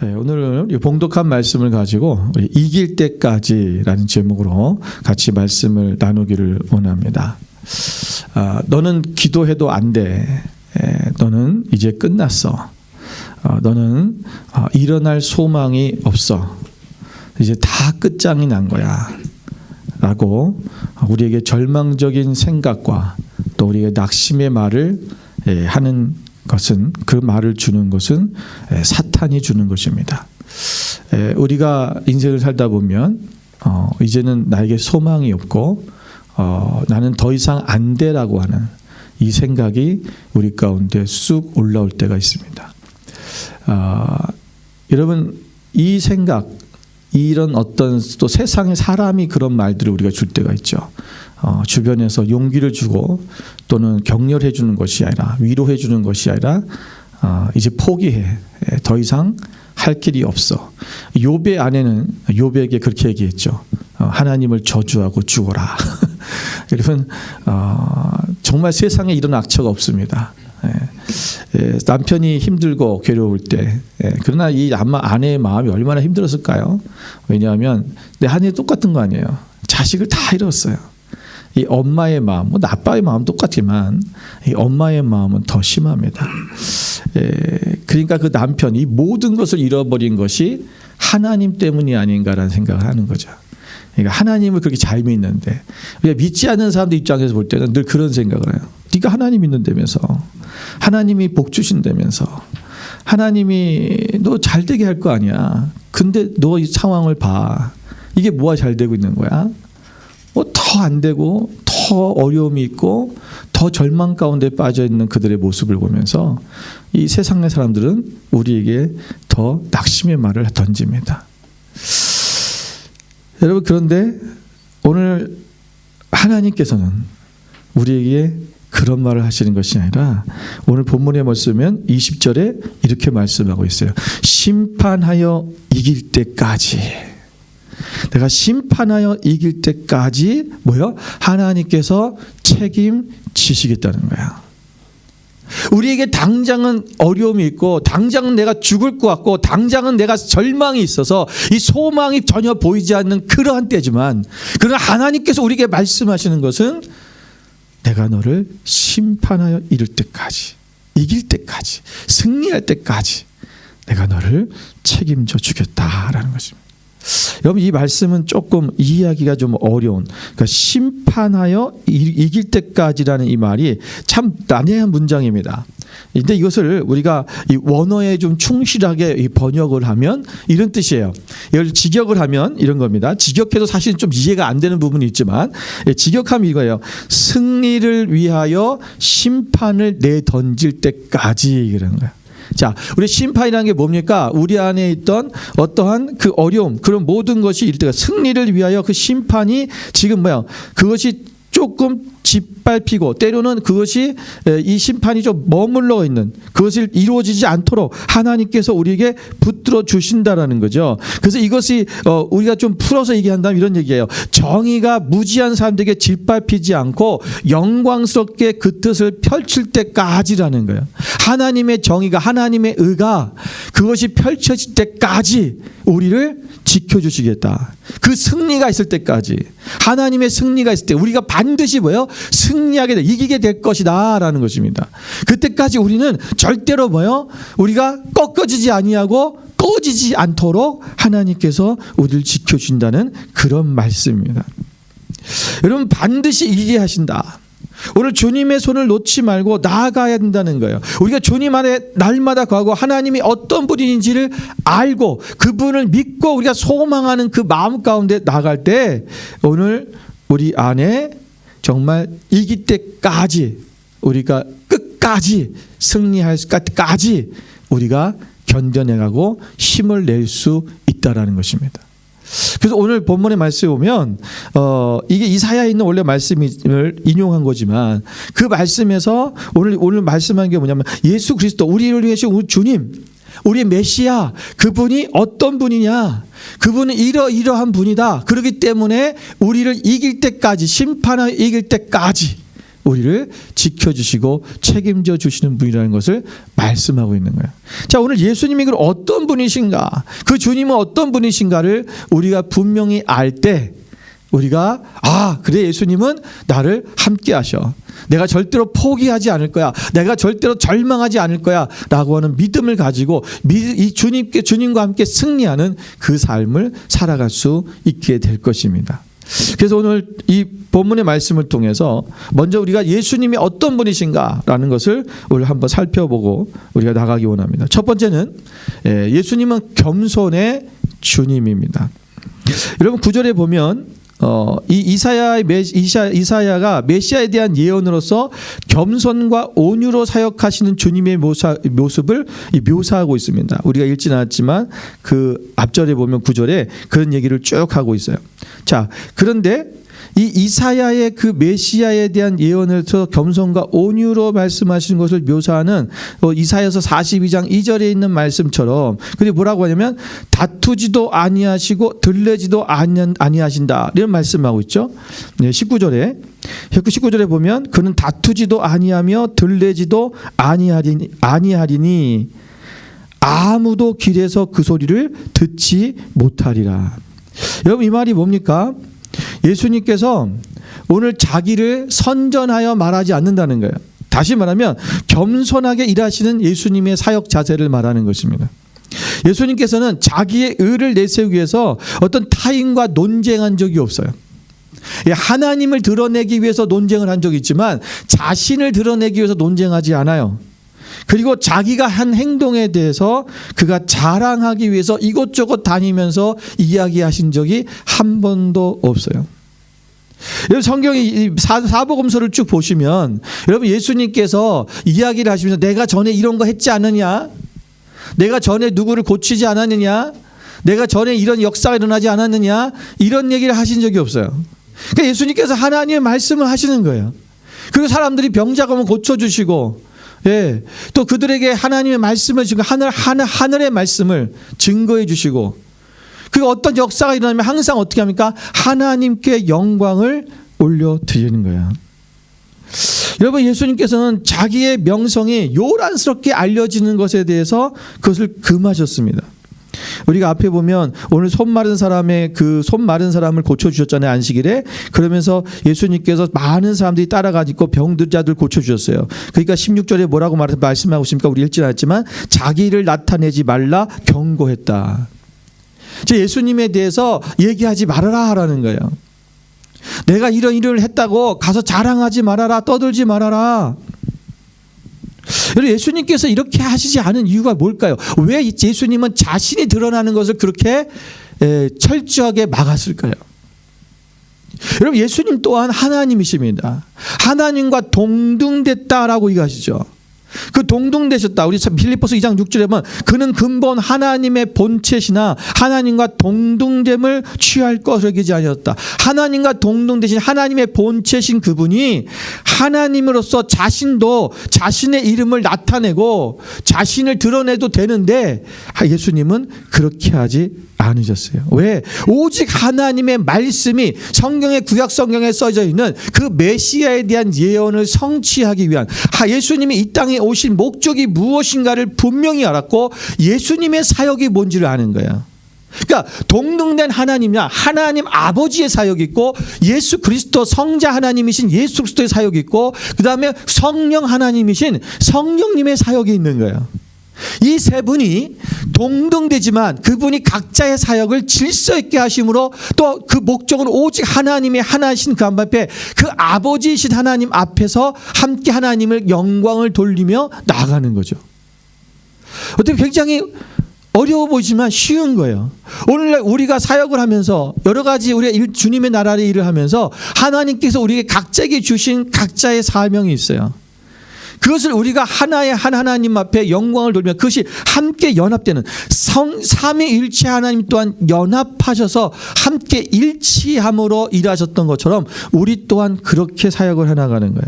오늘은 봉독한 말씀을 가지고 이길 때까지라는 제목으로 같이 말씀을 나누기를 원합니다. 너는 기도해도 안 돼. 너는 이제 끝났어. 너는 일어날 소망이 없어. 이제 다 끝장이 난 거야. 라고 우리에게 절망적인 생각과 또 우리에게 낙심의 말을 하는 것은, 그 말을 주는 것은 사탄이 주는 것입니다. 우리가 인생을 살다 보면 이제는 나에게 소망이 없고 나는 더 이상 안 돼라고 하는 이 생각이 우리 가운데 쑥 올라올 때가 있습니다. 여러분, 이 생각, 이런 어떤 또 세상의 사람이 그런 말들을 우리가 줄 때가 있죠. 주변에서 용기를 주고 또는 격려해 주는 것이 아니라, 위로해 주는 것이 아니라 이제 포기해. 더 이상 할 길이 없어. 욥의 아내는 욥에게 그렇게 얘기했죠. 하나님을 저주하고 죽어라. 여러분, 정말 세상에 이런 악처가 없습니다. 남편이 힘들고 괴로울 때, 그러나 이 아내의 마음이 얼마나 힘들었을까요? 왜냐하면 내 아내 똑같은 거 아니에요. 자식을 다 잃었어요. 이 엄마의 마음, 뭐 아빠의 마음 똑같지만 이 엄마의 마음은 더 심합니다. 그러니까 그 남편이 모든 것을 잃어버린 것이 하나님 때문이 아닌가라는 생각을 하는 거죠. 그러니까 하나님을 그렇게 잘 믿는데, 믿지 않는 사람들 입장에서 볼 때는 늘 그런 생각을 해요. 네가 하나님 믿는다면서, 하나님이 복 주신다면서, 하나님이 너 잘 되게 할 거 아니야. 근데 너 이 상황을 봐. 이게 뭐가 잘 되고 있는 거야? 더 안 되고 더 어려움이 있고 더 절망 가운데 빠져 있는 그들의 모습을 보면서 이 세상의 사람들은 우리에게 더 낙심의 말을 던집니다. 여러분, 그런데 오늘 하나님께서는 우리에게 그런 말을 하시는 것이 아니라 오늘 본문에 보시면 20절에 이렇게 말씀하고 있어요. 심판하여 이길 때까지, 내가 심판하여 이길 때까지 하나님께서 책임지시겠다는 거야. 우리에게 당장은 어려움이 있고, 당장은 내가 죽을 것 같고, 당장은 내가 절망이 있어서 이 소망이 전혀 보이지 않는 그러한 때지만, 그러나 하나님께서 우리에게 말씀하시는 것은 내가 너를 심판하여 이를 때까지, 이길 때까지, 승리할 때까지 내가 너를 책임져 주겠다라는 것입니다. 여러분, 이 말씀은 조금 이해하기가 좀 어려운, 그러니까 심판하여 이길 때까지라는 이 말이 참 난해한 문장입니다. 근데 이것을 우리가 이 원어에 좀 충실하게 번역을 하면 이런 뜻이에요. 이걸 직역을 하면 이런 겁니다. 직역해도 사실 좀 이해가 안 되는 부분이 있지만, 직역하면 이거예요. 승리를 위하여 심판을 내던질 때까지, 그런 거예요. 자, 우리 심판이라는 게 뭡니까? 우리 안에 있던 어떠한 그 어려움, 그런 모든 것이 이럴 때가 승리를 위하여 그 심판이 지금 그것이 조금 짓밟히고, 때로는 그것이 이 심판이 좀 머물러 있는, 그것을 이루어지지 않도록 하나님께서 우리에게 붙들어 주신다라는 거죠. 그래서 이것이 우리가 좀 풀어서 얘기한다면 이런 얘기예요. 정의가 무지한 사람들에게 짓밟히지 않고 영광스럽게 그 뜻을 펼칠 때까지라는 거예요. 하나님의 정의가, 하나님의 의가 그것이 펼쳐질 때까지 우리를 지켜주시겠다. 그 승리가 있을 때까지, 하나님의 승리가 있을 때 우리가 반드시 승리하게 돼, 이기게 될 것이다 라는 것입니다. 그때까지 우리는 절대로 우리가 꺾어지지 아니하고 꺼지지 않도록 하나님께서 우리를 지켜준다는 그런 말씀입니다. 여러분, 반드시 이기게 하신다. 오늘 주님의 손을 놓지 말고 나아가야 된다는 거예요. 우리가 주님 안에 날마다 가고 하나님이 어떤 분인지를 알고 그분을 믿고 우리가 소망하는 그 마음 가운데 나아갈 때, 오늘 우리 안에 정말 이길 때까지, 우리가 끝까지 승리할 때까지 우리가 견뎌내가고 힘을 낼 수 있다라는 것입니다. 그래서 오늘 본문의 말씀에 보면 이게 이사야에 있는 원래 말씀을 인용한 거지만, 그 말씀에서 오늘 말씀한 게 뭐냐면, 예수 그리스도, 우리를 위하신 우리 주님, 우리의 메시아, 그분이 어떤 분이냐, 그분은 이러한 분이다. 그렇기 때문에 우리를 이길 때까지, 심판하여 이길 때까지 우리를 지켜주시고 책임져 주시는 분이라는 것을 말씀하고 있는 거예요. 자, 오늘 예수님이 그럼 어떤 분이신가, 그 주님은 어떤 분이신가를 우리가 분명히 알 때 우리가 그래, 예수님은 나를 함께 하셔. 내가 절대로 포기하지 않을 거야. 내가 절대로 절망하지 않을 거야. 라고 하는 믿음을 가지고 이 주님과 함께 승리하는 그 삶을 살아갈 수 있게 될 것입니다. 그래서 오늘 이 본문의 말씀을 통해서 먼저 우리가 예수님이 어떤 분이신가라는 것을 오늘 한번 살펴보고 우리가 나가기 원합니다. 첫 번째는 예수님은 겸손의 주님입니다. 여러분 9절에 보면 이사야가 메시아에 대한 예언으로서 겸손과 온유로 사역하시는 주님의 모습을 묘사하고 있습니다. 우리가 읽지는 않았지만 그 앞절에 보면 9절에 그런 얘기를 쭉 하고 있어요. 자, 그런데 이 이사야의 그 메시아에 대한 예언을 통해서 겸손과 온유로 말씀하시는 것을 묘사하는 이사야서 42장 2절에 있는 말씀처럼, 그리고 뭐라고 하냐면 다투지도 아니하시고 들레지도 아니하신다, 이런 말씀하고 있죠. 19절에 보면 그는 다투지도 아니하며 들레지도 아니하리니 아무도 길에서 그 소리를 듣지 못하리라. 여러분, 이 말이 뭡니까? 예수님께서 오늘 자기를 선전하여 말하지 않는다는 거예요. 다시 말하면 겸손하게 일하시는 예수님의 사역 자세를 말하는 것입니다. 예수님께서는 자기의 의를 내세우기 위해서 어떤 타인과 논쟁한 적이 없어요. 하나님을 드러내기 위해서 논쟁을 한 적이 있지만 자신을 드러내기 위해서 논쟁하지 않아요. 그리고 자기가 한 행동에 대해서 그가 자랑하기 위해서 이곳저곳 다니면서 이야기하신 적이 한 번도 없어요. 여러분, 성경의 사복음서를 쭉 보시면 여러분, 예수님께서 이야기를 하시면서 내가 전에 이런 거 했지 않느냐, 내가 전에 누구를 고치지 않았느냐, 내가 전에 이런 역사가 일어나지 않았느냐, 이런 얘기를 하신 적이 없어요. 그러니까 예수님께서 하나님의 말씀을 하시는 거예요. 그리고 사람들이 병자가 오면 고쳐주시고, 또 그들에게 하나님의 말씀을 주고 하늘의 말씀을 증거해 주시고, 그리고 어떤 역사가 일어나면 항상 어떻게 합니까? 하나님께 영광을 올려드리는 거예요. 여러분, 예수님께서는 자기의 명성이 요란스럽게 알려지는 것에 대해서 그것을 금하셨습니다. 우리가 앞에 보면 오늘 손 마른 사람을 고쳐주셨잖아요, 안식일에. 그러면서 예수님께서 많은 사람들이 따라가지고 병든 자들 고쳐주셨어요. 그러니까 16절에 뭐라고 말씀하고 있습니까? 우리 읽지 않았지만 자기를 나타내지 말라 경고했다. 예수님에 대해서 얘기하지 말아라 하라는 거예요. 내가 이런 일을 했다고 가서 자랑하지 말아라, 떠들지 말아라. 예수님께서 이렇게 하시지 않은 이유가 뭘까요? 왜 예수님은 자신이 드러나는 것을 그렇게 철저하게 막았을까요? 여러분, 예수님 또한 하나님이십니다. 하나님과 동등됐다라고 얘기하시죠. 그 동등되셨다. 우리 빌립보서 2장 6절에 보면 그는 근본 하나님의 본체시나 하나님과 동등됨을 취할 것을 여기지 아니었다. 하나님과 동등되신 하나님의 본체신 그분이 하나님으로서 자신도 자신의 이름을 나타내고 자신을 드러내도 되는데 예수님은 그렇게 하지 않으셨어요. 왜? 오직 하나님의 말씀이 성경의 구약 성경에 써져 있는 그 메시아에 대한 예언을 성취하기 위한 예수님이 이 땅에 오신 목적이 무엇인가를 분명히 알았고 예수님의 사역이 뭔지를 아는 거예요. 그러니까 동등된 하나님이야, 하나님 아버지의 사역이 있고 예수 그리스도 성자 하나님이신 예수 그리스도의 사역이 있고 그 다음에 성령 하나님이신 성령님의 사역이 있는 거예요. 이 세 분이 동등되지만 그분이 각자의 사역을 질서 있게 하심으로 또 그 목적은 오직 하나님의 하나이신 그 앞에 그 아버지이신 하나님 앞에서 함께 하나님을 영광을 돌리며 나아가는 거죠. 어떻게 굉장히 어려워 보이지만 쉬운 거예요. 오늘날 우리가 사역을 하면서 여러 가지 우리가 주님의 나라의 일을 하면서 하나님께서 우리에게 각자에게 주신 각자의 사명이 있어요. 그것을 우리가 하나의 한 하나님 앞에 영광을 돌리며 그것이 함께 연합되는 삼위일체 하나님 또한 연합하셔서 함께 일치함으로 일하셨던 것처럼 우리 또한 그렇게 사역을 해나가는 거예요.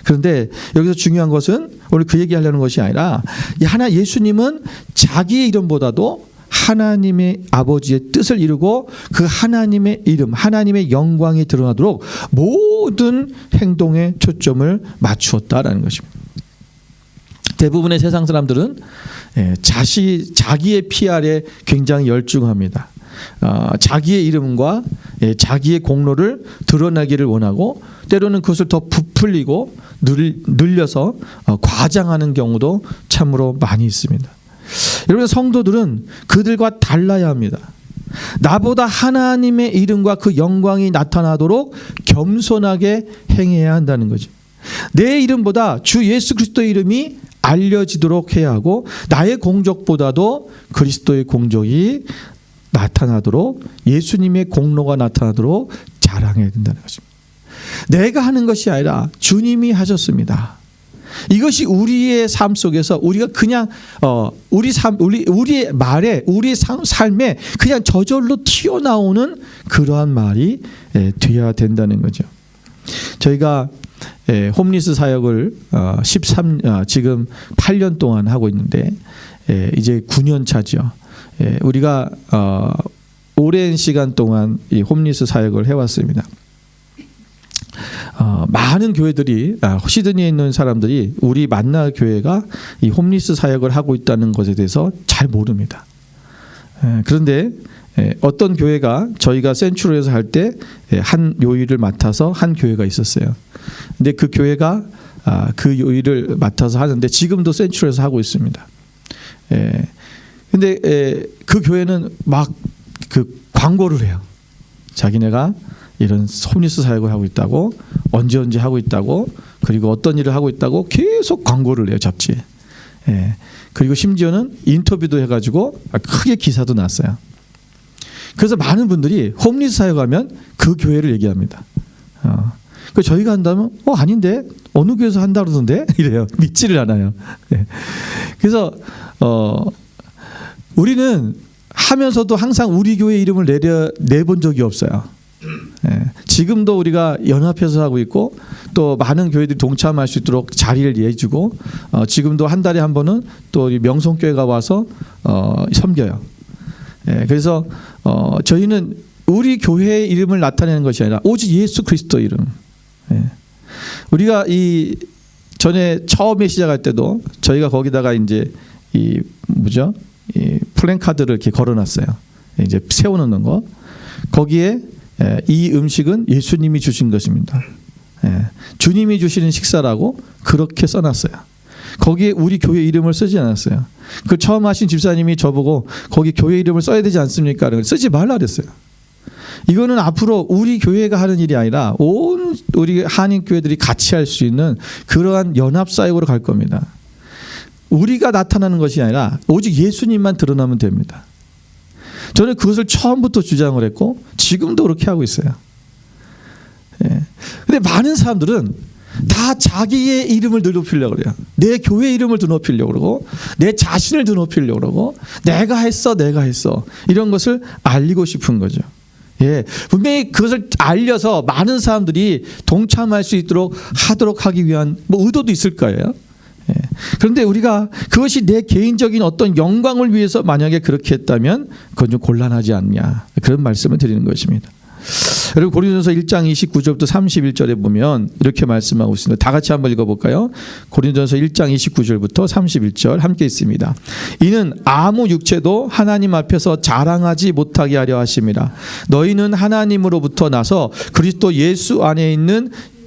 그런데 여기서 중요한 것은 오늘 그 얘기하려는 것이 아니라 예수님은 자기의 이름보다도 하나님의 아버지의 뜻을 이루고 그 하나님의 이름, 하나님의 영광이 드러나도록 모든 행동에 초점을 맞추었다라는 것입니다. 대부분의 세상 사람들은 자기의 PR에 굉장히 열중합니다. 자기의 이름과 자기의 공로를 드러내기를 원하고 때로는 그것을 더 부풀리고 늘려서 과장하는 경우도 참으로 많이 있습니다. 여러분, 성도들은 그들과 달라야 합니다. 나보다 하나님의 이름과 그 영광이 나타나도록 겸손하게 행해야 한다는 거죠. 내 이름보다 주 예수 그리스도의 이름이 알려지도록 해야 하고 나의 공적보다도 그리스도의 공적이 나타나도록, 예수님의 공로가 나타나도록 자랑해야 된다는 것입니다. 내가 하는 것이 아니라 주님이 하셨습니다. 이것이 우리의 삶 속에서 우리가 그냥 우리의 말에, 우리의 삶에 그냥 저절로 튀어나오는 그러한 말이 되어야 된다는 거죠. 저희가 홈리스 사역을 지금 8년 동안 하고 있는데 이제 9년 차죠. 우리가 오랜 시간 동안 이 홈리스 사역을 해왔습니다. 많은 교회들이 시드니에 있는 사람들이 우리 만날 교회가 이 홈리스 사역을 하고 있다는 것에 대해서 잘 모릅니다. 그런데 어떤 교회가 저희가 센츄로에서 할 때 한 요일을 맡아서 한 교회가 있었어요. 근데 그 교회가 그 요일을 맡아서 하는데 지금도 센츄로에서 하고 있습니다. 근데 그 교회는 막 그 광고를 해요. 자기네가 이런 홈리스 사역을 하고 있다고, 언제 하고 있다고, 그리고 어떤 일을 하고 있다고 계속 광고를 해요, 잡지에. 그리고 심지어는 인터뷰도 해가지고 크게 기사도 났어요. 그래서 많은 분들이 홈리스 사역하면 그 교회를 얘기합니다. 그 저희가 한다면 아닌데 어느 교회에서 한다 그러던데 이래요. 믿지를 않아요. 그래서 우리는 하면서도 항상 우리 교회 이름을 내본 적이 없어요. 지금도 우리가 연합해서 하고 있고 또 많은 교회들이 동참할 수 있도록 자리를 내주고 지금도 한 달에 한 번은 또 명성교회가 와서 섬겨요. 그래서 저희는 우리 교회의 이름을 나타내는 것이 아니라 오직 예수 그리스도 이름. 우리가 이 전에 처음에 시작할 때도 저희가 거기다가 이제 이 플랜카드를 이렇게 걸어놨어요. 이제 세워놓는 거. 거기에 이 음식은 예수님이 주신 것입니다. 주님이 주시는 식사라고 그렇게 써놨어요. 거기에 우리 교회 이름을 쓰지 않았어요. 그 처음 하신 집사님이 저보고 거기 교회 이름을 써야 되지 않습니까? 쓰지 말라 그랬어요. 이거는 앞으로 우리 교회가 하는 일이 아니라 온 우리 한인 교회들이 같이 할 수 있는 그러한 연합 사역으로 갈 겁니다. 우리가 나타나는 것이 아니라 오직 예수님만 드러나면 됩니다. 저는 그것을 처음부터 주장을 했고 지금도 그렇게 하고 있어요. 근데 많은 사람들은 다 자기의 이름을 드높이려고 그래요. 내 교회 이름을 드높이려고 그러고 내 자신을 드높이려고 그러고 내가 했어 이런 것을 알리고 싶은 거죠. 분명히 그것을 알려서 많은 사람들이 동참할 수 있도록 하도록 하기 위한 의도도 있을 거예요. 그런데 우리가 그것이 내 개인적인 어떤 영광을 위해서 만약에 그렇게 했다면 그건 좀 곤란하지 않냐, 그런 말씀을 드리는 것입니다. 여러분, 고린도전서 1장 29절부터 31절에 보면 이렇게 말씀하고 있습니다. 다 같이 한번 읽어볼까요? 고린도전서 1장 29절부터 31절 함께 있습니다. 이는 아무 육체도 하나님 앞에서 자랑하지 못하게 하려 하심이라. 너희는 하나님으로부터 나서 그리스도 예수 안에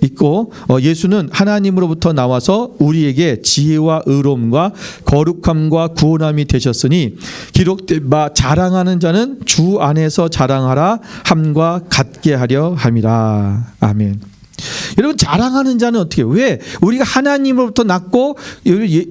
있고 예수는 하나님으로부터 나와서 우리에게 지혜와 의로움과 거룩함과 구원함이 되셨으니 기록된 바 자랑하는 자는 주 안에서 자랑하라 함과 같게 하려 함이라. 아멘. 여러분, 자랑하는 자는 어떻게 해요? 왜? 우리가 하나님으로부터 났고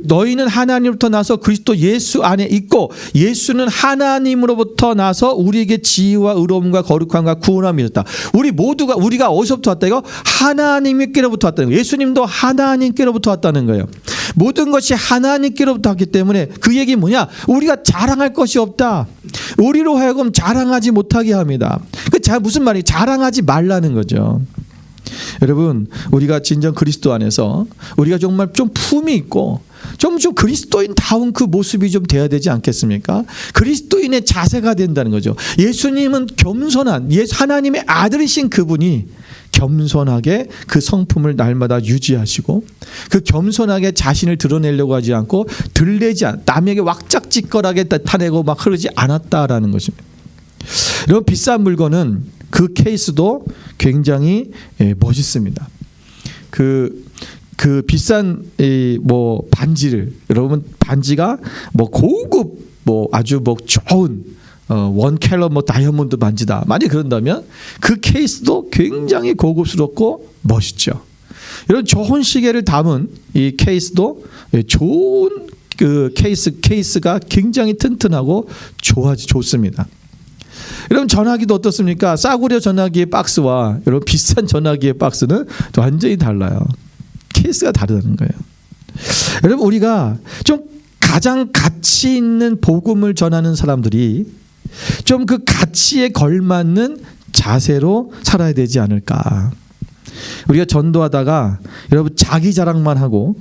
너희는 하나님으로부터 나서 그리스도 예수 안에 있고 예수는 하나님으로부터 나서 우리에게 지혜와 의로움과 거룩함과 구원함이 있었다. 우리가 어디서부터 왔다 이거? 하나님께로부터 왔다는 거예요. 예수님도 하나님께로부터 왔다는 거예요. 모든 것이 하나님께로부터 왔기 때문에 그 얘기 뭐냐? 우리가 자랑할 것이 없다. 우리로 하여금 자랑하지 못하게 합니다. 무슨 말이에요? 자랑하지 말라는 거죠. 여러분, 우리가 진정 그리스도 안에서 우리가 정말 좀 품이 있고 좀 그리스도인다운 그 모습이 좀 돼야 되지 않겠습니까? 그리스도인의 자세가 된다는 거죠. 예수님은 겸손한 하나님의 아들이신 그분이 겸손하게 그 성품을 날마다 유지하시고 그 겸손하게 자신을 드러내려고 하지 않고 남에게 왁작지껄하게 나타내고 막 그러지 않았다라는 것입니다. 여러분, 비싼 물건은 그 케이스도 굉장히 멋있습니다. 그 비싼 뭐 반지를, 여러분 반지가 뭐 고급 뭐 아주 뭐 좋은 원 캘럿 뭐 다이아몬드 반지다, 만약 그런다면 그 케이스도 굉장히 고급스럽고 멋있죠. 이런 좋은 시계를 담은 이 케이스도 좋은 그 케이스가 굉장히 튼튼하고 좋습니다. 여러분, 전화기도 어떻습니까? 싸구려 전화기의 박스와 여러분 비싼 전화기의 박스는 또 완전히 달라요. 케이스가 다르다는 거예요. 여러분, 우리가 좀 가장 가치 있는 복음을 전하는 사람들이 좀 그 가치에 걸맞는 자세로 살아야 되지 않을까. 우리가 전도하다가 여러분 자기 자랑만 하고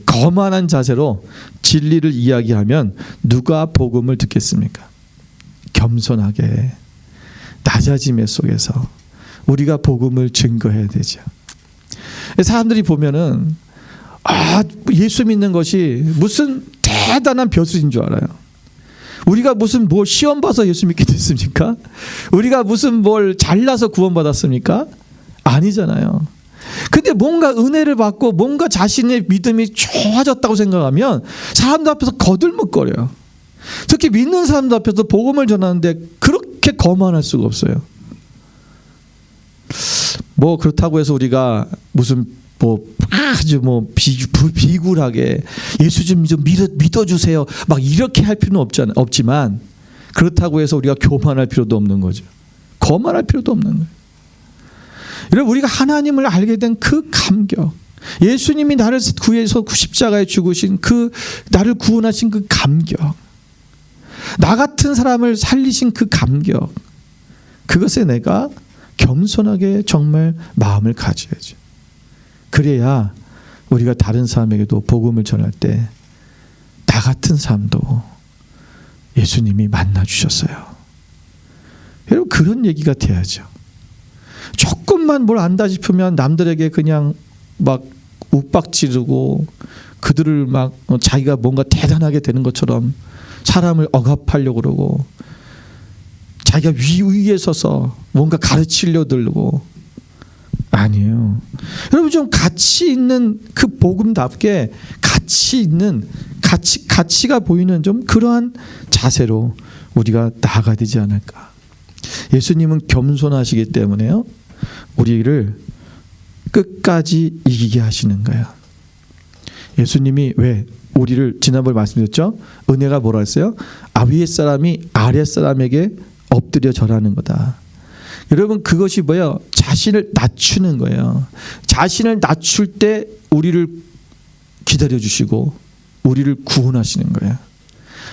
거만한 자세로 진리를 이야기하면 누가 복음을 듣겠습니까? 겸손하게 낮아짐의 속에서 우리가 복음을 증거해야 되죠. 사람들이 보면은 예수 믿는 것이 무슨 대단한 벼슬인 줄 알아요. 우리가 무슨 뭐 시험 봐서 예수 믿게 됐습니까? 우리가 무슨 뭘 잘나서 구원받았습니까? 아니잖아요. 근데 뭔가 은혜를 받고 뭔가 자신의 믿음이 좋아졌다고 생각하면 사람들 앞에서 거들먹거려요. 특히 믿는 사람들 앞에서 복음을 전하는데 그렇게 거만할 수가 없어요. 뭐 그렇다고 해서 우리가 무슨 뭐 아주 뭐 비굴하게 예수 좀 믿어주세요 막 이렇게 할 필요는 없지만, 그렇다고 해서 우리가 교만할 필요도 없는 거죠. 거만할 필요도 없는 거예요. 여러분, 우리가 하나님을 알게 된 그 감격, 예수님이 나를 구해서 십자가에 죽으신 그 나를 구원하신 그 감격, 나 같은 사람을 살리신 그 감격, 그것에 내가 겸손하게 정말 마음을 가져야죠. 그래야 우리가 다른 사람에게도 복음을 전할 때 나 같은 사람도 예수님이 만나 주셨어요. 여러분, 그런 얘기가 돼야죠. 조금만 뭘 안다 싶으면 남들에게 그냥 막 욱박지르고 그들을 막 자기가 뭔가 대단하게 되는 것처럼 사람을 억압하려고 그러고 자기가 위에 서서 뭔가 가르치려 들고. 아니에요. 여러분, 좀 가치 있는 그 복음답게 가치가 보이는 좀 그러한 자세로 우리가 나아가야 되지 않을까. 예수님은 겸손하시기 때문에요, 우리를 끝까지 이기게 하시는 거예요. 예수님이 왜 우리를 지난번에 말씀드렸죠? 은혜가 뭐라 했어요? 위에 사람이 아래 사람에게 엎드려 절하는 거다. 여러분, 그것이 뭐예요? 자신을 낮추는 거예요. 자신을 낮출 때 우리를 기다려 주시고 우리를 구원하시는 거예요.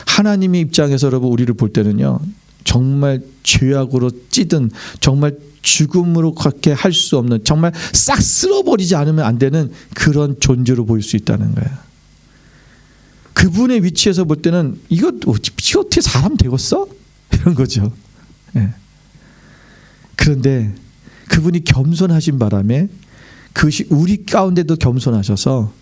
하나님의 입장에서 여러분 우리를 볼 때는요, 정말 죄악으로 찌든 정말 죽음으로 그렇게 할 수 없는, 정말 싹 쓸어버리지 않으면 안 되는 그런 존재로 보일 수 있다는 거예요. 그분의 위치에서 볼 때는 이거 어떻게 사람 되겠어? 이런 거죠. 예. 그런데 그분이 겸손하신 바람에 그것이 우리 가운데도 겸손하셔서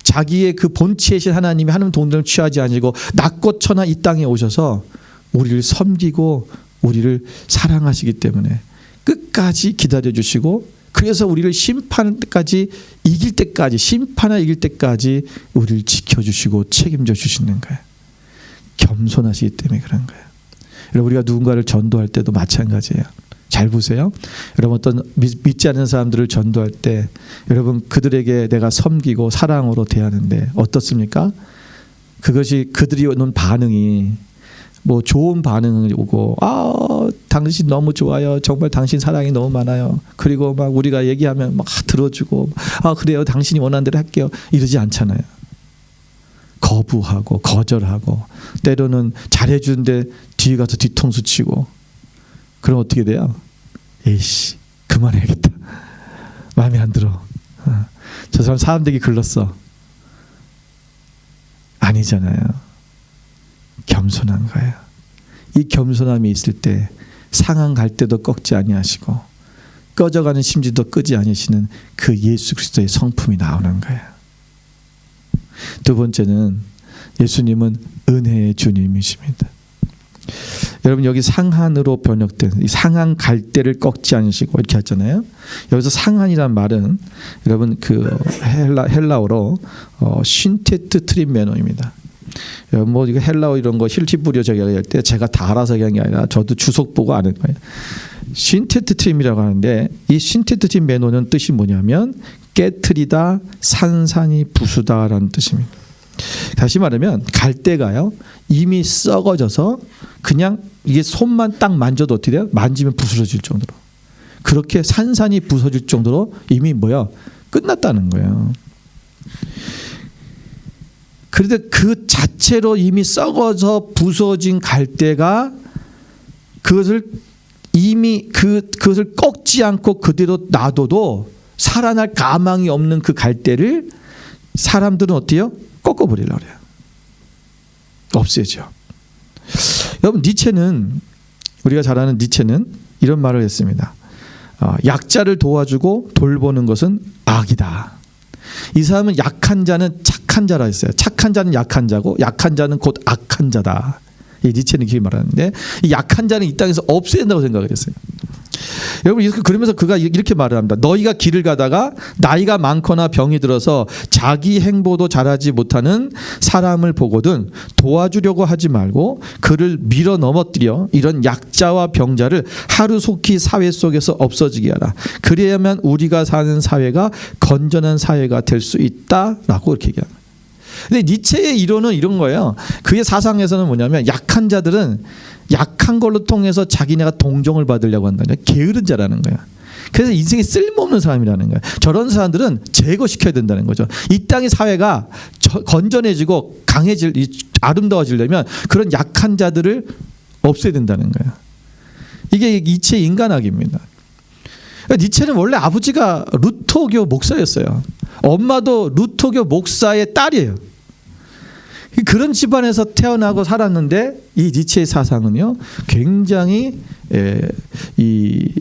자기의 그 본체이신 하나님이 하나님 동등을 취하지 아니고 낮고 천하 이 땅에 오셔서 우리를 섬기고 우리를 사랑하시기 때문에 끝까지 기다려 주시고, 그래서 우리를 심판까지 이길 때까지, 심판을 이길 때까지 우리를 지켜주시고 책임져 주시는 거예요. 겸손하시기 때문에 그런 거예요. 여러분, 우리가 누군가를 전도할 때도 마찬가지예요. 잘 보세요. 여러분, 어떤 믿지 않는 사람들을 전도할 때 여러분 그들에게 내가 섬기고 사랑으로 대하는데 어떻습니까? 그것이 그들이 오는 반응이 뭐 좋은 반응이 오고, 당신 너무 좋아요, 정말 당신 사랑이 너무 많아요, 그리고 막 우리가 얘기하면 막 들어주고, 그래요, 당신이 원하는 대로 할게요, 이러지 않잖아요. 거부하고 거절하고, 때로는 잘해주는데 뒤에 가서 뒤통수 치고, 그럼 어떻게 돼요? 에이씨, 그만해야겠다, 마음에 안 들어, 저 사람 사람 되게 글렀어. 아니잖아요. 겸손한 거예요. 이 겸손함이 있을 때 상한 갈 때도 꺾지 아니하시고 꺼져가는 심지도 끄지 아니시는 그 예수 그리스도의 성품이 나오는 거예요. 두 번째는 예수님은 은혜의 주님이십니다. 여러분 여기 상한으로 번역된 이 상한 갈대를 꺾지 않으시고 이렇게 하잖아요. 여기서 상한이란 말은 여러분 그 헬라어로 신테트 트림메노입니다. 뭐 이거 헬라어 이런 거 힐티브리오 저기 할 때 제가 다 알아서 얘기한 게 아니라 저도 주석 보고 아는 거예요. 신테트 트림이라고 하는데 이 신테트 트림메노는 뜻이 뭐냐면 깨트리다, 산산이 부수다라는 뜻입니다. 다시 말하면 갈대가요 이미 썩어져서 그냥 이게 손만 딱 만져도 어떻게 돼요? 만지면 부스러질 정도로 그렇게 산산이 부서질 정도로 이미 뭐야? 끝났다는 거예요. 그런데 그 자체로 이미 썩어서 부서진 갈대가 그것을 이미 그것을 꺾지 않고 그대로 놔둬도 살아날 가망이 없는 그 갈대를 사람들은 어때요? 꺾어버리려고 해요. 없애죠. 여러분 니체는 우리가 잘 아는 니체는 이런 말을 했습니다. 약자를 도와주고 돌보는 것은 악이다. 이 사람은 약한 자는 착한 자라 했어요. 착한 자는 약한 자고 약한 자는 곧 악한 자다. 이 니체는 그렇게 말하는데 이 약한 자는 이 땅에서 없애야 된다고 생각을 했어요. 여러분 그러면서 그가 이렇게 말을 합니다. 너희가 길을 가다가 나이가 많거나 병이 들어서 자기 행보도 잘하지 못하는 사람을 보거든 도와주려고 하지 말고 그를 밀어 넘어뜨려 이런 약자와 병자를 하루속히 사회 속에서 없어지게 하라. 그래야만 우리가 사는 사회가 건전한 사회가 될 수 있다라고 이렇게 얘기합니다. 근데 니체의 이론은 이런 거예요. 그의 사상에서는 뭐냐면 약한 자들은 약한 걸로 통해서 자기네가 동정을 받으려고 한다는 거예요. 게으른 자라는 거예요. 그래서 인생에 쓸모없는 사람이라는 거예요. 저런 사람들은 제거시켜야 된다는 거죠. 이 땅의 사회가 건전해지고 아름다워지려면 그런 약한 자들을 없애야 된다는 거예요. 이게 니체의 인간학입니다. 니체는 원래 아버지가 루터교 목사였어요. 엄마도 루터교 목사의 딸이에요. 그런 집안에서 태어나고 살았는데 이 니체의 사상은요 굉장히 이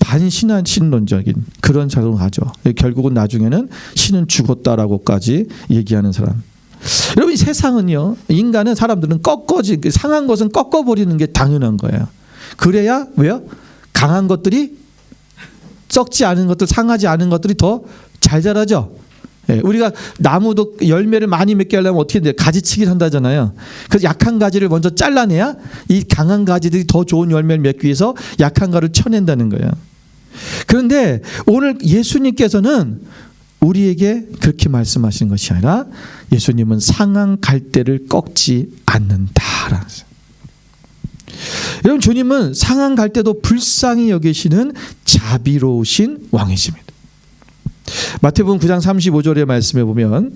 반신론적인 그런 작용을 하죠. 결국은 나중에는 신은 죽었다라고까지 얘기하는 사람. 여러분 이 세상은요 인간은 사람들은 상한 것은 꺾어버리는 게 당연한 거예요. 그래야 왜요? 강한 것들이 썩지 않은 것들 상하지 않은 것들이 더 잘 자라죠. 우리가 나무도 열매를 많이 맺게 하려면 어떻게 돼요? 가지치기를 한다잖아요. 그래서 약한 가지를 먼저 잘라내야 이 강한 가지들이 더 좋은 열매를 맺기 위해서 약한 가지를 쳐낸다는 거예요. 그런데 오늘 예수님께서는 우리에게 그렇게 말씀하시는 것이 아니라 예수님은 상한 갈대를 꺾지 않는다라는 거예요. 여러분 주님은 상한 갈대도 불쌍히 여기시는 자비로우신 왕이십니다. 마태복음 9장 35절의 말씀에 보면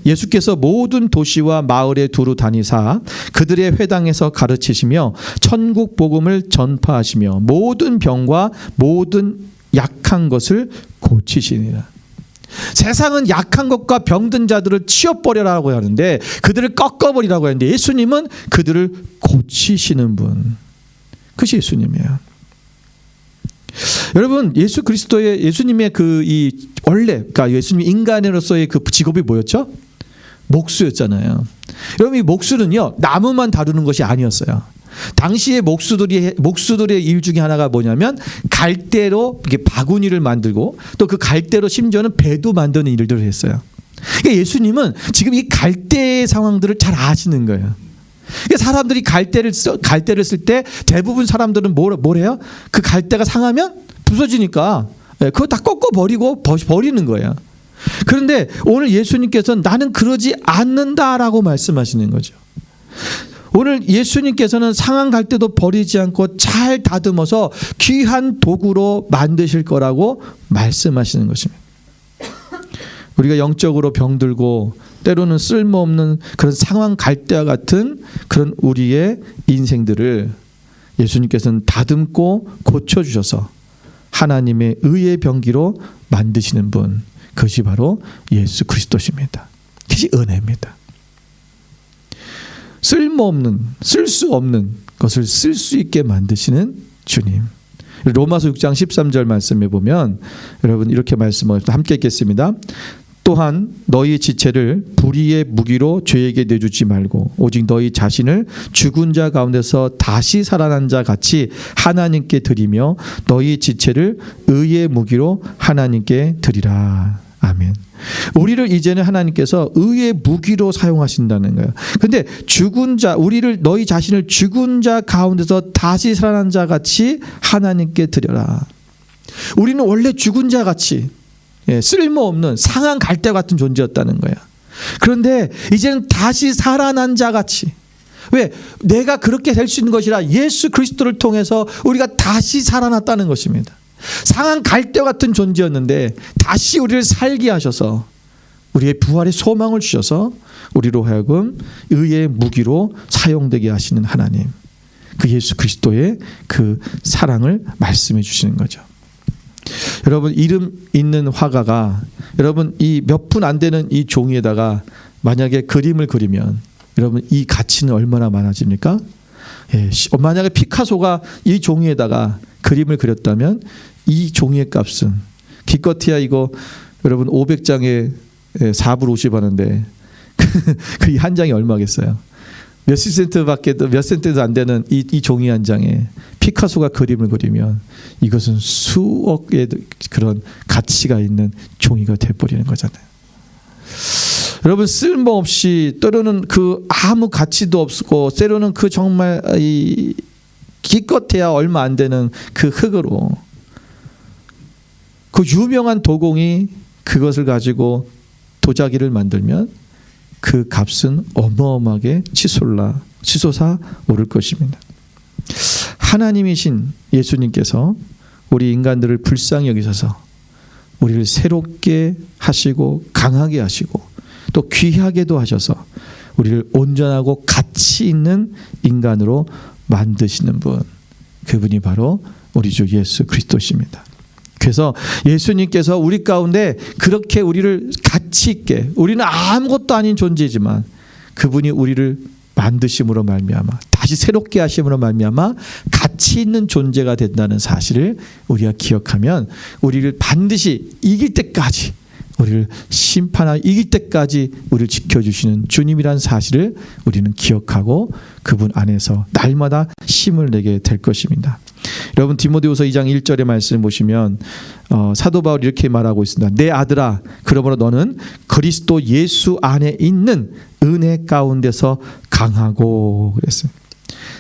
예수께서 모든 도시와 마을에 두루 다니사 그들의 회당에서 가르치시며 천국 복음을 전파하시며 모든 병과 모든 약한 것을 고치시니라. 세상은 약한 것과 병든 자들을 치워버리라고 하는데 그들을 꺾어버리라고 하는데 예수님은 그들을 고치시는 분. 그것이 예수님이에요. 여러분 예수 그리스도의 예수님의 그러니까 예수님 인간으로서의 그 직업이 뭐였죠? 목수였잖아요. 여러분 이 목수는요 나무만 다루는 것이 아니었어요. 당시의 목수들의 일 중에 하나가 뭐냐면 갈대로 이렇게 바구니를 만들고 또 그 갈대로 심지어는 배도 만드는 일들을 했어요. 그러니까 예수님은 지금 이 갈대의 상황들을 잘 아시는 거예요. 사람들이 갈대를 쓸 때 대부분 사람들은 뭐래요? 그 갈대가 상하면 부서지니까 그거 다 꺾어버리고 버리는 거예요. 그런데 오늘 예수님께서는 나는 그러지 않는다라고 말씀하시는 거죠. 오늘 예수님께서는 상한 갈대도 버리지 않고 잘 다듬어서 귀한 도구로 만드실 거라고 말씀하시는 것입니다. 우리가 영적으로 병들고 때로는 쓸모없는 그런 상한 갈대와 같은 그런 우리의 인생들을 예수님께서는 다듬고 고쳐주셔서 하나님의 의의 병기로 만드시는 분, 그것이 바로 예수 그리스도십니다. 그것이 은혜입니다. 쓸모없는, 쓸 수 없는 것을 쓸 수 있게 만드시는 주님. 로마서 6장 13절 말씀에 보면 여러분 이렇게 말씀하셨습니다. 함께 읽겠습니다. 또한 너희 지체를 불의의 무기로 죄에게 내주지 말고 오직 너희 자신을 죽은 자 가운데서 다시 살아난 자 같이 하나님께 드리며 너희 지체를 의의 무기로 하나님께 드리라. 아멘. 우리를 이제는 하나님께서 의의 무기로 사용하신다는 거예요. 근데 죽은 자, 너희 자신을 죽은 자 가운데서 다시 살아난 자 같이 하나님께 드려라. 우리는 원래 죽은 자 같이 쓸모없는 상한 갈대 같은 존재였다는 거야. 그런데 이제는 다시 살아난 자 같이. 왜? 내가 그렇게 될 수 있는 것이라 예수 그리스도를 통해서 우리가 다시 살아났다는 것입니다. 상한 갈대 같은 존재였는데 다시 우리를 살게 하셔서 우리의 부활의 소망을 주셔서 우리로 하여금 의의 무기로 사용되게 하시는 하나님, 그 예수 그리스도의 그 사랑을 말씀해 주시는 거죠. 여러분, 이름 있는 화가가 여러분 이 몇 푼 안 되는 이 종이에다가 만약에 그림을 그리면 여러분 이 가치는 얼마나 많아집니까? 만약에 피카소가 이 종이에다가 그림을 그렸다면 이 종이의 값은 기껏해야 이거 여러분 500장에 4불 50 하는데 그 한 장이 얼마겠어요? 몇십 센트도 안 되는 이 종이 한 장에 피카소가 그림을 그리면 이것은 수억의 그런 가치가 있는 종이가 돼버리는 거잖아요. 여러분, 쓸모없이 때로는 그 아무 가치도 없고 때로는 그 정말 이 기껏해야 얼마 안 되는 그 흙으로 그 유명한 도공이 그것을 가지고 도자기를 만들면 그 값은 어마어마하게 치솟아 오를 것입니다. 하나님이신 예수님께서 우리 인간들을 불쌍히 여기셔서 우리를 새롭게 하시고 강하게 하시고 또 귀하게도 하셔서 우리를 온전하고 가치 있는 인간으로 만드시는 분, 그분이 바로 우리 주 예수 그리스도십니다. 그래서 예수님께서 우리 가운데 그렇게 우리를 가치 있게, 우리는 아무것도 아닌 존재지만 그분이 우리를 만드심으로 말미암아 다시 새롭게 하심으로 말미암아 가치 있는 존재가 된다는 사실을 우리가 기억하면 우리를 반드시 이길 때까지, 우리를 심판하여 이길 때까지 우리를 지켜주시는 주님이란 사실을 우리는 기억하고 그분 안에서 날마다 힘을 내게 될 것입니다. 여러분, 디모데후서 2장 1절의 말씀을 보시면 사도 바울이 이렇게 말하고 있습니다. 내 아들아, 그러므로 너는 그리스도 예수 안에 있는 은혜 가운데서 강하고 그랬습니다.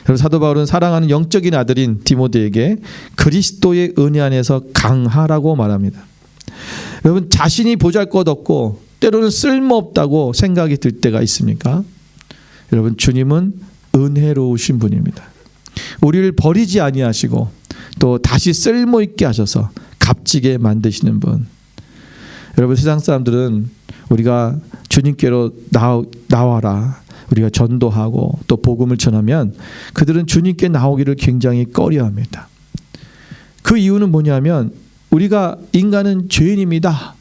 여러분, 사도 바울은 사랑하는 영적인 아들인 디모데에게 그리스도의 은혜 안에서 강하라고 말합니다. 여러분, 자신이 보잘것없고 때로는 쓸모없다고 생각이 들 때가 있습니까? 여러분, 주님은 은혜로우신 분입니다. 우리를 버리지 아니하시고 또 다시 쓸모있게 하셔서 값지게 만드시는 분. 여러분, 세상 사람들은 우리가 주님께로 나와라, 우리가 전도하고 또 복음을 전하면 그들은 주님께 나오기를 굉장히 꺼려합니다. 그 이유는 뭐냐면 우리가 인간은 죄인입니다.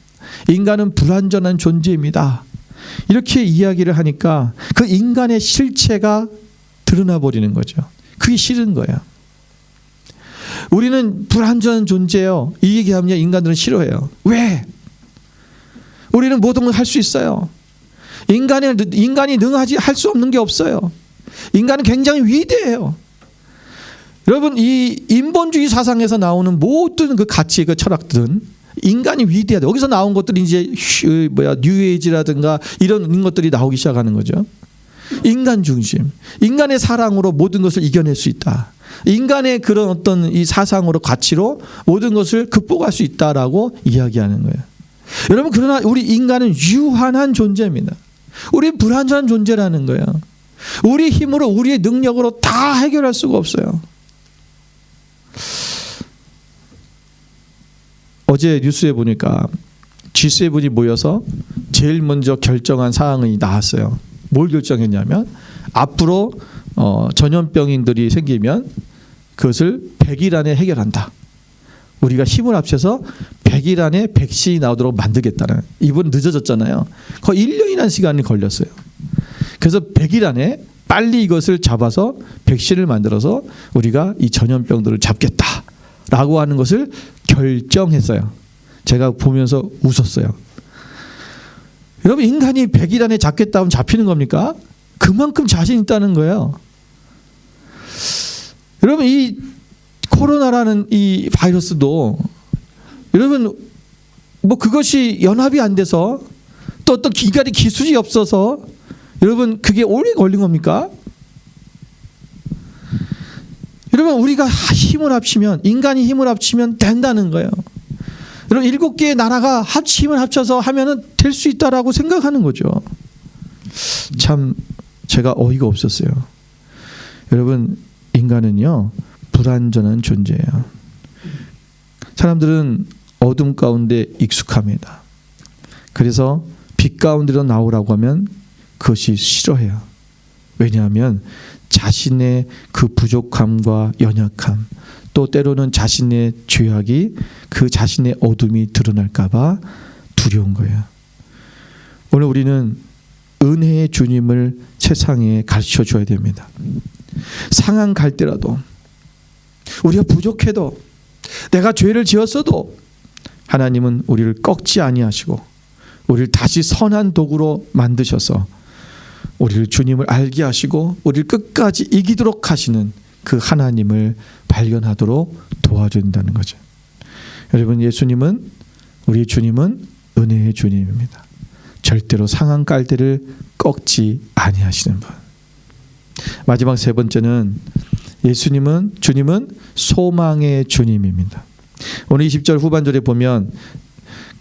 인간은 불완전한 존재입니다. 이렇게 이야기를 하니까 그 인간의 실체가 드러나 버리는 거죠. 그게 싫은 거야. 우리는 불완전한 존재예요. 이 얘기하면 인간들은 싫어해요. 왜? 우리는 모든 걸 할 수 있어요. 인간이 능하지 할 수 없는 게 없어요. 인간은 굉장히 위대해요. 여러분, 이 인본주의 사상에서 나오는 모든 그 가치, 그 철학들은 인간이 위대하다. 여기서 나온 것들이 이제 뉴에이지라든가 이런 것들이 나오기 시작하는 거죠. 인간 중심, 인간의 사랑으로 모든 것을 이겨낼 수 있다. 인간의 그런 어떤 이 사상으로 가치로 모든 것을 극복할 수 있다라고 이야기하는 거예요. 여러분, 그러나 우리 인간은 유한한 존재입니다. 우리 불완전한 존재라는 거예요. 우리 힘으로, 우리의 능력으로 다 해결할 수가 없어요. 어제 뉴스에 보니까 G7이 모여서 제일 먼저 결정한 사항이 나왔어요. 뭘 결정했냐면 앞으로 전염병인들이 생기면 그것을 100일 안에 해결한다. 우리가 힘을 합쳐서 100일 안에 백신이 나오도록 만들겠다는. 이번 늦어졌잖아요. 거의 1년이라는 시간이 걸렸어요. 그래서 100일 안에 빨리 이것을 잡아서 백신을 만들어서 우리가 이 전염병들을 잡겠다 라고 하는 것을 결정했어요. 제가 보면서 웃었어요. 여러분, 인간이 100일 안에 잡겠다 하면 잡히는 겁니까? 그만큼 자신 있다는 거예요. 여러분, 이 코로나라는 이 바이러스도 여러분 뭐 그것이 연합이 안 돼서 또 어떤 기간의 기술이 없어서 여러분 그게 오래 걸린 겁니까? 여러분, 우리가 힘을 합치면, 인간이 힘을 합치면 된다는 거예요. 여러분, 7개의 나라가 힘을 합쳐서 하면은 될 수 있다라고 생각하는 거죠. 참 제가 어이가 없었어요. 여러분, 인간은요 불완전한 존재예요. 사람들은 어둠 가운데 익숙합니다. 그래서 빛 가운데로 나오라고 하면 그것이 싫어해요. 왜냐하면 자신의 그 부족함과 연약함, 또 때로는 자신의 죄악이 그 자신의 어둠이 드러날까 봐 두려운 거예요. 오늘 우리는 은혜의 주님을 세상에 가르쳐 줘야 됩니다. 상한 갈 때라도, 우리가 부족해도, 내가 죄를 지었어도 하나님은 우리를 꺾지 아니하시고 우리를 다시 선한 도구로 만드셔서 우리를 주님을 알게 하시고 우리를 끝까지 이기도록 하시는 그 하나님을 발견하도록 도와준다는 거죠. 여러분, 예수님은, 우리 주님은 은혜의 주님입니다. 절대로 상한 깔대를 꺾지 아니하시는 분. 마지막 세 번째는 주님은 소망의 주님입니다. 오늘 20절 후반절에 보면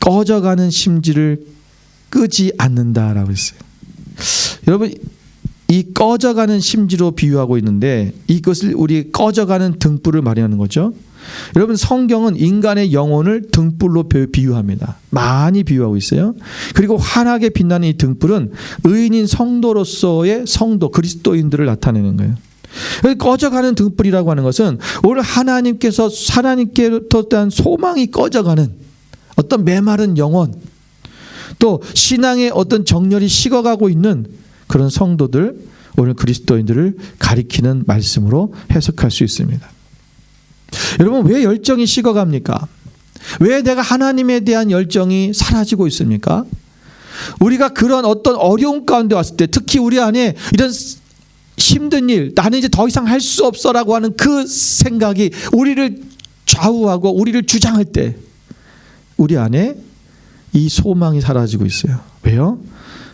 꺼져가는 심지를 끄지 않는다라고 했어요. 여러분, 이 꺼져가는 심지로 비유하고 있는데 이것을 우리 꺼져가는 등불을 말하는 거죠. 여러분, 성경은 인간의 영혼을 등불로 비유합니다. 많이 비유하고 있어요. 그리고 환하게 빛나는 이 등불은 의인인 성도로서의 성도, 그리스도인들을 나타내는 거예요. 꺼져가는 등불이라고 하는 것은 오늘 하나님께로부터 대한 소망이 꺼져가는 어떤 메마른 영혼, 또 신앙의 어떤 정열이 식어가고 있는 그런 성도들, 오늘 그리스도인들을 가리키는 말씀으로 해석할 수 있습니다. 여러분, 왜 열정이 식어갑니까? 왜 내가 하나님에 대한 열정이 사라지고 있습니까? 우리가 그런 어떤 어려움 가운데 왔을 때, 특히 우리 안에 이런 힘든 일, 나는 이제 더 이상 할 수 없어라고 하는 그 생각이 우리를 좌우하고 우리를 주장할 때 우리 안에 이 소망이 사라지고 있어요. 왜요?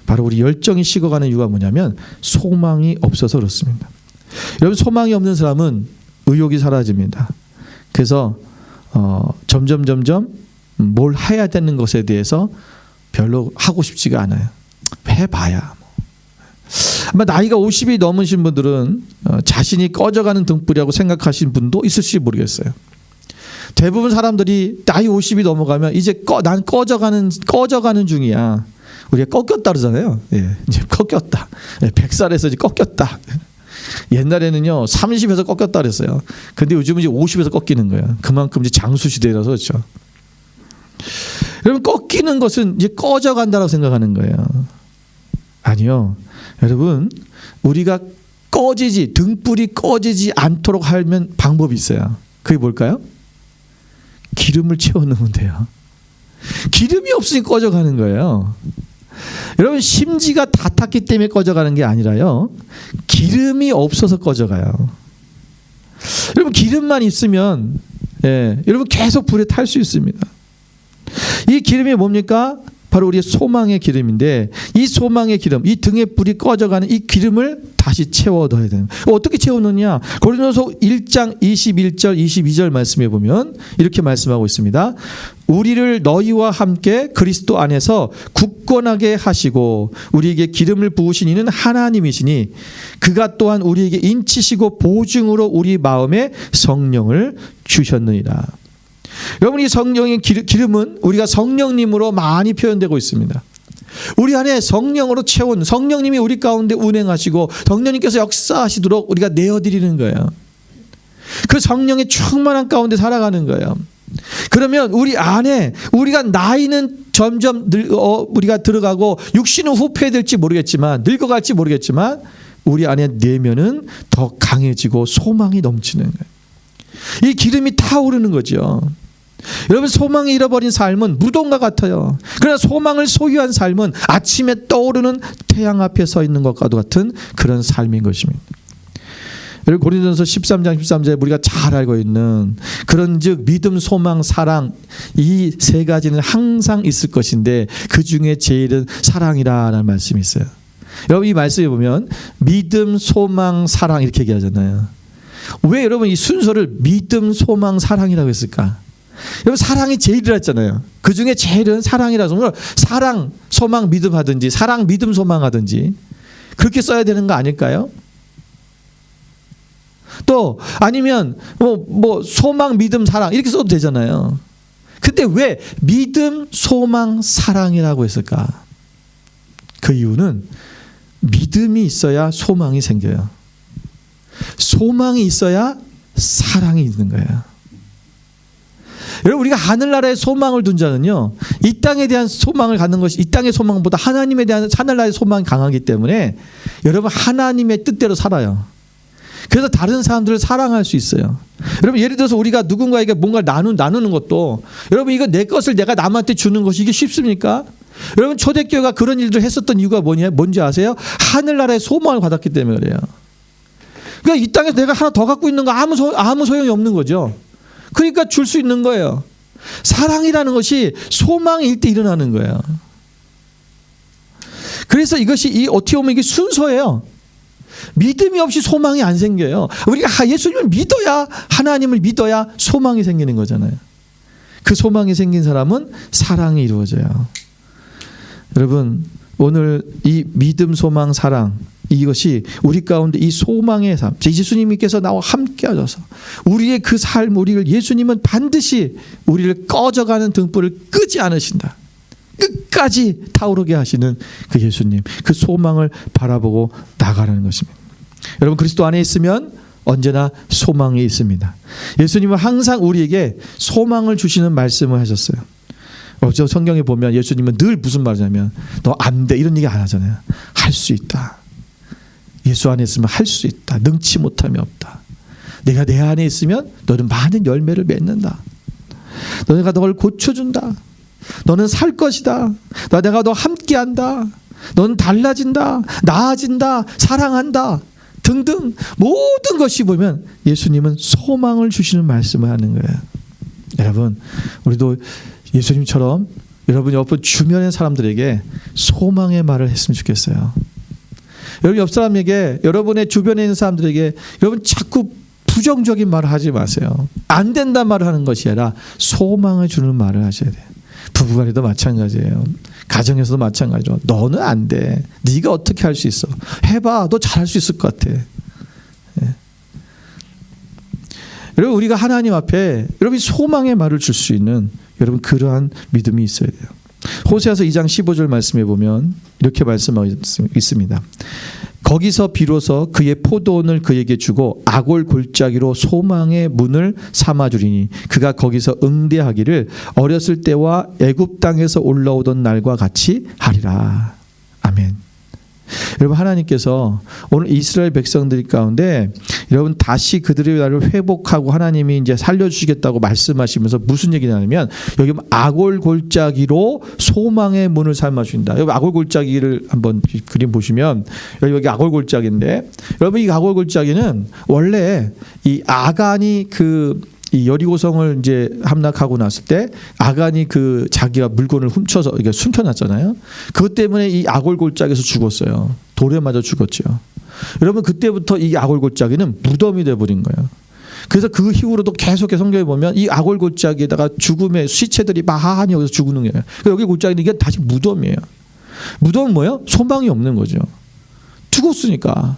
바로 우리 열정이 식어가는 이유가 뭐냐면 소망이 없어서 그렇습니다. 여러분, 소망이 없는 사람은 의욕이 사라집니다. 그래서 점점 뭘 해야 되는 것에 대해서 별로 하고 싶지가 않아요. 해봐야 아마 나이가 50이 넘으신 분들은 자신이 꺼져가는 등불이라고 생각하시는 분도 있을지 모르겠어요. 대부분 사람들이 나이 50이 넘어가면 이제 난 꺼져가는 중이야. 우리가 꺾였다 그러잖아요. 예, 이제 꺾였다. 100살에서 이제 꺾였다. 옛날에는요 30에서 꺾였다 그랬어요. 근데 요즘은 이제 50에서 꺾이는 거예요. 그만큼 이제 장수 시대라서 그렇죠. 여러분, 꺾이는 것은 이제 꺼져간다라고 생각하는 거예요. 아니요. 여러분, 우리가 등불이 꺼지지 않도록 하면 방법이 있어요. 그게 뭘까요? 기름을 채워 넣으면 돼요. 기름이 없으니 꺼져가는 거예요. 여러분, 심지가 다 탔기 때문에 꺼져가는 게 아니라요, 기름이 없어서 꺼져가요. 여러분, 기름만 있으면 여러분 계속 불에 탈 수 있습니다. 이 기름이 뭡니까? 바로 우리의 소망의 기름인데, 이 소망의 기름, 이 등에 불이 꺼져가는 이 기름을 다시 채워 넣어야 되는. 어떻게 채워 넣느냐? 고린도서 1장 21절 22절 말씀해 보면 이렇게 말씀하고 있습니다. 우리를 너희와 함께 그리스도 안에서 굳건하게 하시고 우리에게 기름을 부으신 이는 하나님이시니 그가 또한 우리에게 인치시고 보증으로 우리 마음에 성령을 주셨느니라. 여러분, 이 성령의 기름은 우리가 성령님으로 많이 표현되고 있습니다. 우리 안에 성령으로 채운, 성령님이 우리 가운데 운행하시고 성령님께서 역사하시도록 우리가 내어드리는 거예요. 그 성령의 충만한 가운데 살아가는 거예요. 그러면 우리 안에, 우리가 나이는 점점 우리가 들어가고 육신은 후퇴될지 모르겠지만, 늙어갈지 모르겠지만 우리 안에 내면은 더 강해지고 소망이 넘치는 거예요. 이 기름이 타오르는 거죠. 여러분, 소망을 잃어버린 삶은 무덤과 같아요. 그러나 소망을 소유한 삶은 아침에 떠오르는 태양 앞에 서 있는 것과도 같은 그런 삶인 것입니다. 여러분, 고린도전서 13장 13절에 우리가 잘 알고 있는 그런즉 믿음, 소망, 사랑, 이 세 가지는 항상 있을 것인데 그 중에 제일은 사랑이라는 말씀이 있어요. 여러분, 이 말씀에 보면 믿음, 소망, 사랑 이렇게 얘기하잖아요. 왜 여러분 이 순서를 믿음, 소망, 사랑이라고 했을까? 여러분, 사랑이 제일이라 했잖아요. 그 중에 제일은 사랑이라서 사랑, 소망, 믿음 하든지 사랑, 믿음, 소망 하든지 그렇게 써야 되는 거 아닐까요? 또 아니면 뭐 소망, 믿음, 사랑 이렇게 써도 되잖아요. 근데 왜 믿음, 소망, 사랑이라고 했을까? 그 이유는 믿음이 있어야 소망이 생겨요. 소망이 있어야 사랑이 있는 거예요. 여러분, 우리가 하늘나라에 소망을 둔 자는요, 이 땅에 대한 소망을 갖는 것이 이 땅의 소망보다 하나님에 대한 하늘나라의 소망이 강하기 때문에 여러분 하나님의 뜻대로 살아요. 그래서 다른 사람들을 사랑할 수 있어요. 여러분, 예를 들어서 우리가 누군가에게 뭔가를 나누는 것도, 여러분 이거 내 것을 내가 남한테 주는 것이 이게 쉽습니까? 여러분, 초대교회가 그런 일들을 했었던 이유가 뭔지 아세요? 하늘나라의 소망을 받았기 때문에 그래요. 그러니까 이 땅에서 내가 하나 더 갖고 있는 거 아무 소용이 없는 거죠. 그러니까 줄 수 있는 거예요. 사랑이라는 것이 소망일 때 일어나는 거예요. 그래서 이것이 어떻게 보면 이게 순서예요. 믿음이 없이 소망이 안 생겨요. 우리가 예수님을 믿어야, 하나님을 믿어야 소망이 생기는 거잖아요. 그 소망이 생긴 사람은 사랑이 이루어져요. 여러분, 오늘 이 믿음, 소망, 사랑, 이것이 우리 가운데 이 소망의 삶, 예수님께서 나와 함께 하셔서 우리의 그 삶, 우리를 예수님은 반드시 우리를 꺼져가는 등불을 끄지 않으신다. 끝까지 타오르게 하시는 그 예수님, 그 소망을 바라보고 나가라는 것입니다. 여러분, 그리스도 안에 있으면 언제나 소망이 있습니다. 예수님은 항상 우리에게 소망을 주시는 말씀을 하셨어요. 저 성경에 보면 예수님은 늘 무슨 말이냐면 너 안 돼 이런 얘기 안 하잖아요. 할 수 있다. 예수 안에 있으면 할 수 있다. 능치 못함이 없다. 내가 내 안에 있으면 너는 많은 열매를 맺는다. 내가 널 고쳐준다. 너는 살 것이다. 내가 너 함께한다. 너는 달라진다. 나아진다. 사랑한다. 등등 모든 것이 보면 예수님은 소망을 주시는 말씀을 하는 거예요. 여러분, 우리도 예수님처럼 여러분 옆 주변의 사람들에게 소망의 말을 했으면 좋겠어요. 여러분 옆 사람에게, 여러분의 주변에 있는 사람들에게 여러분 자꾸 부정적인 말을 하지 마세요. 안 된다는 말을 하는 것이 아니라 소망을 주는 말을 하셔야 돼요. 부부간에도 마찬가지예요. 가정에서도 마찬가지죠. 너는 안 돼. 네가 어떻게 할 수 있어. 해봐. 너 잘할 수 있을 것 같아. 예. 여러분, 우리가 하나님 앞에 여러분 소망의 말을 줄 수 있는 여러분 그러한 믿음이 있어야 돼요. 호세아서 2장 15절 말씀해 보면 이렇게 말씀하고 있습니다. 거기서 비로소 그의 포도원을 그에게 주고 악올 골짜기로 소망의 문을 삼아주리니 그가 거기서 응대하기를 어렸을 때와 애굽 땅에서 올라오던 날과 같이 하리라. 아멘. 여러분, 하나님께서 오늘 이스라엘 백성들 가운데 여러분 다시 그들의 나라를 회복하고 하나님이 이제 살려주시겠다고 말씀하시면서 무슨 얘기냐면 여기 악올 골짜기로 소망의 문을 삼아주신다. 여기 악올 골짜기를 한번 그림 보시면 여기 악올 골짜기인데 여러분 이 악올 골짜기는 원래 이 아간이 이 여리고성을 이제 함락하고 났을 때 아간이 자기가 물건을 훔쳐서 이게 숨겨놨잖아요. 그것 때문에 이 악올 골짜기에서 죽었어요. 돌에 맞아 죽었죠. 여러분 그때부터 이 악올 골짜기는 무덤이 돼버린 거예요. 그래서 그 이후로도 계속해서 성경에 보면 이 악올 골짜기에다가 죽음의 시체들이 많이 여기서 죽는 거예요. 여기 골짜기는 이게 다시 무덤이에요. 무덤은 뭐예요? 소망이 없는 거죠. 죽었으니까.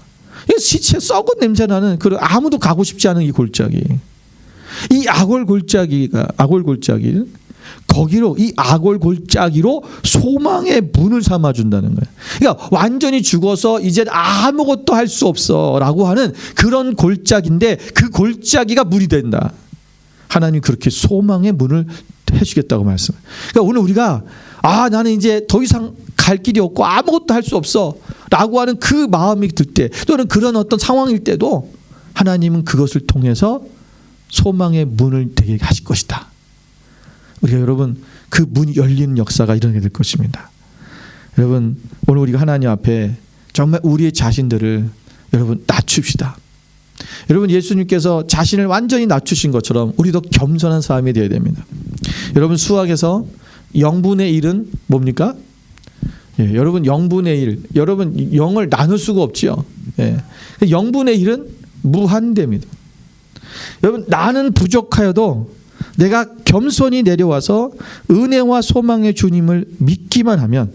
시체 썩은 냄새 나는 아무도 가고 싶지 않은 이 골짜기. 이 악올 골짜기 거기로 이 악올 골짜기로 소망의 문을 삼아준다는 거예요. 그러니까 완전히 죽어서 이제 아무것도 할 수 없어라고 하는 그런 골짜기인데 그 골짜기가 물이 된다. 하나님 그렇게 소망의 문을 해주겠다고 말씀해요. 그러니까 오늘 우리가 나는 이제 더 이상 갈 길이 없고 아무것도 할 수 없어라고 하는 그 마음이 들 때 또는 그런 어떤 상황일 때도 하나님은 그것을 통해서 소망의 문을 되게 하실 것이다. 우리가 여러분 그 문이 열리는 역사가 일어나게 될 것입니다. 여러분 오늘 우리가 하나님 앞에 정말 우리의 자신들을 여러분 낮춥시다. 여러분 예수님께서 자신을 완전히 낮추신 것처럼 우리도 겸손한 사람이 되어야 됩니다. 여러분 수학에서 0분의 1은 뭡니까? 예, 여러분 0분의 1 여러분 0을 나눌 수가 없죠. 예, 0분의 1은 무한대입니다. 여러분 나는 부족하여도 내가 겸손히 내려와서 은혜와 소망의 주님을 믿기만 하면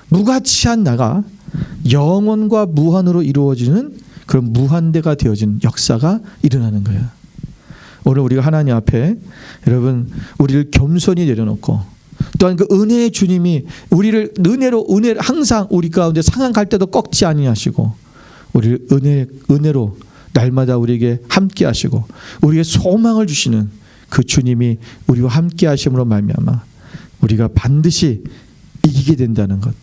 무가치한 나가 영원과 무한으로 이루어지는 그런 무한대가 되어진 역사가 일어나는 거예요. 오늘 우리가 하나님 앞에 여러분 우리를 겸손히 내려놓고 또한 그 은혜의 주님이 우리를 은혜로 항상 우리 가운데 상한 갈 때도 꺾지 아니하시고 우리를 은혜로 날마다 우리에게 함께 하시고 우리에게 소망을 주시는 그 주님이 우리와 함께 하심으로 말미암아 우리가 반드시 이기게 된다는 것.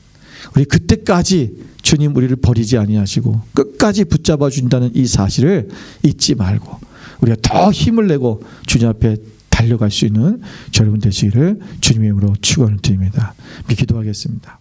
우리 그때까지 주님 우리를 버리지 아니하시고 끝까지 붙잡아 준다는 이 사실을 잊지 말고 우리가 더 힘을 내고 주님 앞에 달려갈 수 있는 여러분 되시기를 주님의 이름으로 축원을 드립니다. 기도하겠습니다.